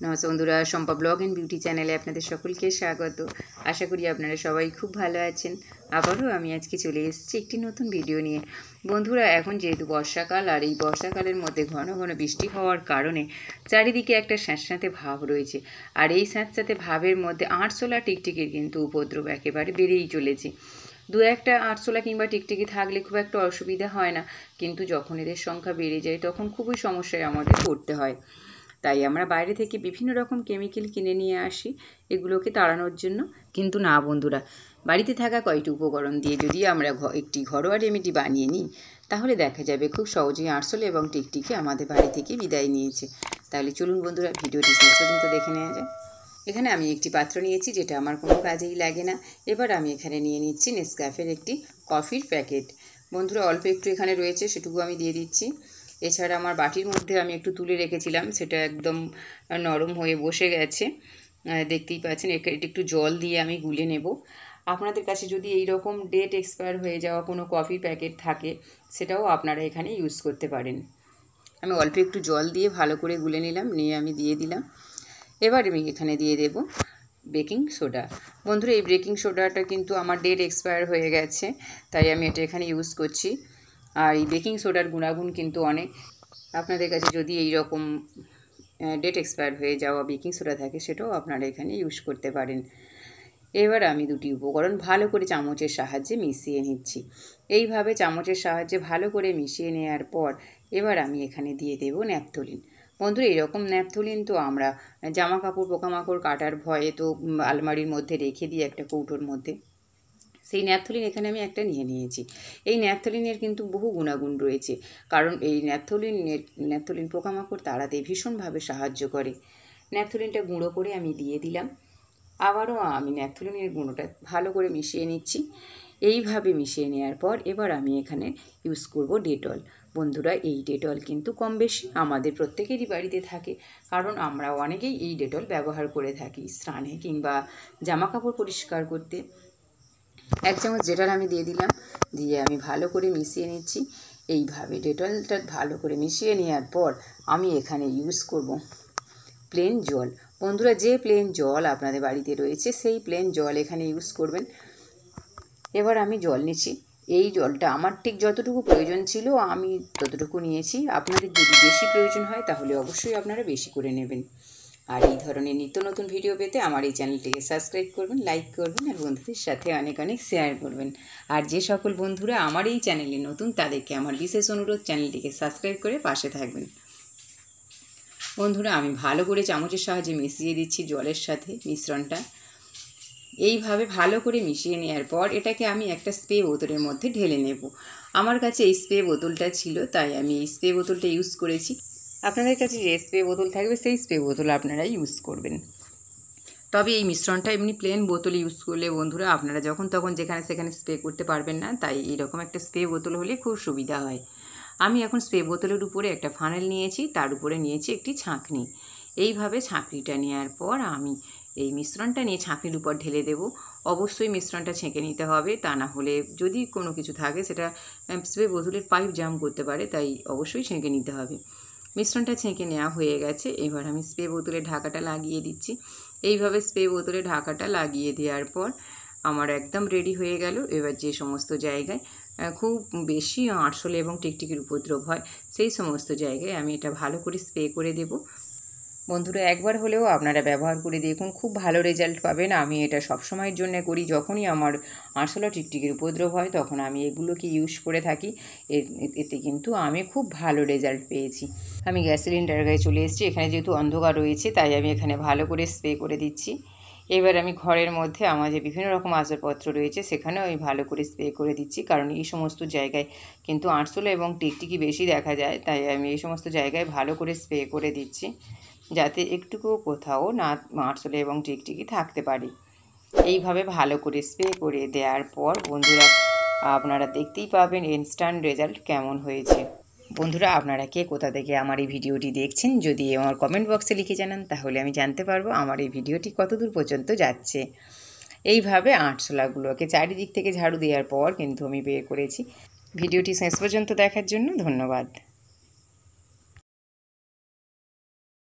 নমস্কার বন্ধুরা, Shampa blog and beauty চ্যানেলে আপনাদের সকলকে স্বাগত। আশা করি আপনারা সবাই খুব ভালো আছেন। আবারও আমি আজকে চলে এসেছি একটি নতুন ভিডিও নিয়ে। বন্ধুরা, এখন যেহেতু বর্ষাকাল, আর এই বর্ষাকালের মধ্যে ঘন ঘন বৃষ্টি হওয়ার কারণে চারিদিকে একটা স্যাঁতস্যাঁতে ভাব রয়েছে। আর এই স্যাঁতস্যাঁতে ভাবের মধ্যে আরশোলা টিকটিকির কিন্তু উপদ্রব একেবারে বেড়েই চলেছে। দু একটা আরশোলা কিংবা টিকটিকি থাকলে খুব একটা অসুবিধা হয় না, কিন্তু যখন এদের সংখ্যা বেড়ে যায় তখন খুবই সমস্যায় আমাদের পড়তে হয়। তাই আমরা বাইরে থেকে বিভিন্ন রকম কেমিক্যাল কিনে নিয়ে আসি এগুলোকে তাড়ানোর জন্য। কিন্তু না বন্ধুরা, বাড়িতে থাকা কয়েকটি উপকরণ দিয়ে যদি আমরা একটি ঘরোয়া রেমেডি বানিয়ে নিই, তাহলে দেখা যাবে খুব সহজেই আরশোলা এবং টিকটিকি আমাদের বাড়ি থেকে বিদায় নিয়েছে। তাহলে চলুন বন্ধুরা, ভিডিওটি শেষ পর্যন্ত দেখে নেওয়া যায়। এখানে আমি একটি পাত্র নিয়েছি, যেটা আমার কোনো কাজেই লাগে না। এবার আমি এখানে নিয়ে নিচ্ছি নেসক্যাফের একটি কফির প্যাকেট। বন্ধুরা, অল্প একটু এখানে রয়েছে, সেটুকু আমি দিয়ে দিচ্ছি। এছাড়া আমার বাটির মধ্যে আমি একটু তুলে রেখেছিলাম, সেটা একদম নরম হয়ে বসে গেছে, দেখতেই পাচ্ছেন। এটি একটু জল দিয়ে আমি গুলে নেব। আপনাদের কাছে যদি এই রকম ডেট এক্সপায়ার হয়ে যাওয়া কোনো কফির প্যাকেট থাকে, সেটাও আপনারা এখানে ইউজ করতে পারেন। আমি অল্প একটু জল দিয়ে ভালো করে গুলে নিলাম, নিয়ে আমি দিয়ে দিলাম। এবার আমি এখানে দিয়ে দেব বেকিং সোডা। বন্ধুরা, এই বেকিং সোডাটা কিন্তু আমার ডেট এক্সপায়ার হয়ে গেছে, তাই আমি এটা এখানে ইউজ করছি। আর এই বেকিং সোডার গুণাগুণ কিন্তু অনেক। আপনাদের কাছে যদি এই রকম ডেট এক্সপায়ার হয়ে যাওয়া বেকিং সোডা থাকে, সেটাও আপনারা এখানে ইউজ করতে পারেন। এবার আমি দুটি উপকরণ ভালো করে চামচের সাহায্যে মিশিয়ে নিচ্ছি। এইভাবে চামচের সাহায্যে ভালো করে মিশিয়ে নেওয়ার পর এবার আমি এখানে দিয়ে দেব ন্যাপথলিন। বন্ধুরা, এরকম ন্যাপথলিন তো আমরা জামা কাপড় পোকামাকড় কাটার ভয়ে তো আলমারির মধ্যে রেখে দিই একটা কৌটোর মধ্যে। সেই ন্যাপথলিন এখানে আমি একটা নিয়ে নিয়েছি। এই ন্যাপথলিনের কিন্তু বহু গুণাগুণ রয়েছে, কারণ এই ন্যাপথলিন পোকামাকড় তাড়াতে ভীষণভাবে সাহায্য করে। ন্যাপথলিনটা গুঁড়ো করে আমি দিয়ে দিলাম। আবারও আমি ন্যাপথলিনের গুঁড়োটা ভালো করে মিশিয়ে নিচ্ছি। এইভাবে মিশিয়ে নেওয়ার পর এবার আমি এখানে ইউজ করব ডেটল। বন্ধুরা, এই ডেটল কিন্তু কম বেশি আমাদের প্রত্যেকেরই বাড়িতে থাকে, কারণ আমরা অনেকেই এই ডেটল ব্যবহার করে থাকি স্নানে কিংবা জামা কাপড় পরিষ্কার করতে। 1 চামচ ডেটল আমি দিয়ে দিলাম, দিয়ে আমি ভালো করে মিশিয়ে নিচ্ছি। এইভাবে ডেটলটা ভালো করে মিশিয়ে নেওয়ার পর আমি এখানে ইউজ করব প্লেন জল। বন্ধুরা, যে প্লেন জল আপনাদের বাড়িতে রয়েছে সেই প্লেন জল এখানে ইউজ করবেন। এবার আমি জল নিচ্ছি। এই জলটা আমার ঠিক যতটুকু প্রয়োজন ছিল আমি ততটুকু নিয়েছি। আপনাদের যদি বেশি প্রয়োজন হয় তাহলে অবশ্যই আপনারা বেশি করে নেবেন। আর এই ধরনের নিত্য নতুন ভিডিও পেতে আমার এই চ্যানেলটিকে সাবস্ক্রাইব করবেন, লাইক করবেন, আর বন্ধুদের সাথে অনেক অনেক শেয়ার করবেন। আর যে সকল বন্ধুরা আমার এই চ্যানেলে নতুন, তাদেরকে আমার বিশেষ অনুরোধ, চ্যানেলটিকে সাবস্ক্রাইব করে পাশে থাকবেন। বন্ধুরা, আমি ভালো করে চামচের সাহায্যে মিশিয়ে দিচ্ছি জলের সাথে মিশ্রণটা। এইভাবে ভালো করে মিশিয়ে নেওয়ার পর এটাকে আমি একটা স্প্রে বোতলের মধ্যে ঢেলে নেব। আমার কাছে এই স্প্রে বোতলটা ছিল, তাই আমি এই স্প্রে বোতলটা ইউজ করেছি। আপনাদের কাছে যে স্প্রে বোতল থাকবে সেই স্প্রে বোতল আপনারা ইউজ করবেন। তবে এই মিশ্রণটা এমনি প্লেন বোতল ইউজ করলে বন্ধুরা আপনারা যখন তখন যেখানে সেখানে স্প্রে করতে পারবেন না, তাই এইরকম একটা স্প্রে বোতল হলে খুব সুবিধা হয়। আমি এখন স্প্রে বোতলের উপরে একটা ফানেল নিয়েছি, তার উপরে নিয়েছি একটি ছাঁকনি। এইভাবে ছাঁকনিটা নেওয়ার পর আমি এই মিশ্রণটা নিয়ে ছাঁকনির উপর ঢেলে দেব। অবশ্যই মিশ্রণটা ছেঁকে নিতে হবে, তা না হলে যদি কোনো কিছু থাকে সেটা স্প্রে বোতলের পাইপ জাম করতে পারে, তাই অবশ্যই ছেঁকে নিতে হবে। মিশ্রণটা ছেঁকে নেওয়া হয়ে গেছে। এবার আমি স্প্রে বোতলের ঢাকাটা লাগিয়ে দিচ্ছি। এইভাবে স্প্রে বোতলে ঢাকাটা লাগিয়ে দেওয়ার পর আমার একদম রেডি হয়ে গেল। এবার যে সমস্ত জায়গায় খুব বেশি আরশোলা এবং টিকটিকির উপদ্রব হয়, সেই সমস্ত জায়গায় আমি এটা ভালো করে স্প্রে করে দেব। বন্ধুরা, একবার হলেও আপনারা ব্যবহার করে দেখুন, খুব ভালো রেজাল্ট পাবেন। আমি এটা সবসময়ের জন্য করি, যখনই আমার আরশোলা টিকটিকির উপদ্রব হয় তখন আমি এগুলোকে ইউজ করে থাকি। এতে কিন্তু আমি খুব ভালো রেজাল্ট পেয়েছি। আমি গ্যাস সিলিন্ডারের গায়ে চলে এসেছি। এখানে যেহেতু অন্ধকার রয়েছে, তাই আমি এখানে ভালো করে স্প্রে করে দিচ্ছি। এবার আমি ঘরের মধ্যে আমার যে বিভিন্ন রকম আসবাবপত্র রয়েছে সেখানেও আমি ভালো করে স্প্রে করে দিচ্ছি, কারণ এই সমস্ত জায়গায় কিন্তু আরশোলা এবং টিকটিকি বেশি দেখা যায়, তাই আমি এই সমস্ত জায়গায় ভালো করে স্প্রে করে দিচ্ছি, যাতে একটুকুও কোথাও না আরশোলা এবং টিকটিকি থাকতে পারে। এইভাবে ভালো করে স্প্রে করে দেওয়ার পর বন্ধুরা আপনারা দেখতেই পাবেন ইনস্ট্যান্ট রেজাল্ট কেমন হয়েছে। বন্ধুরা, আপনারা কে কোথা থেকে আমার এই ভিডিওটি দেখছেন, যদি আমার কমেন্ট বক্সে লিখে জানান তাহলে আমি জানতে পারবো আমার এই ভিডিওটি কতদূর পর্যন্ত যাচ্ছে। এইভাবে আরশোলাগুলোকে চারিদিক থেকে ঝাড়ু দেওয়ার পর কিন্তু আমি বের করেছি। ভিডিওটি শেষ পর্যন্ত দেখার জন্য ধন্যবাদ।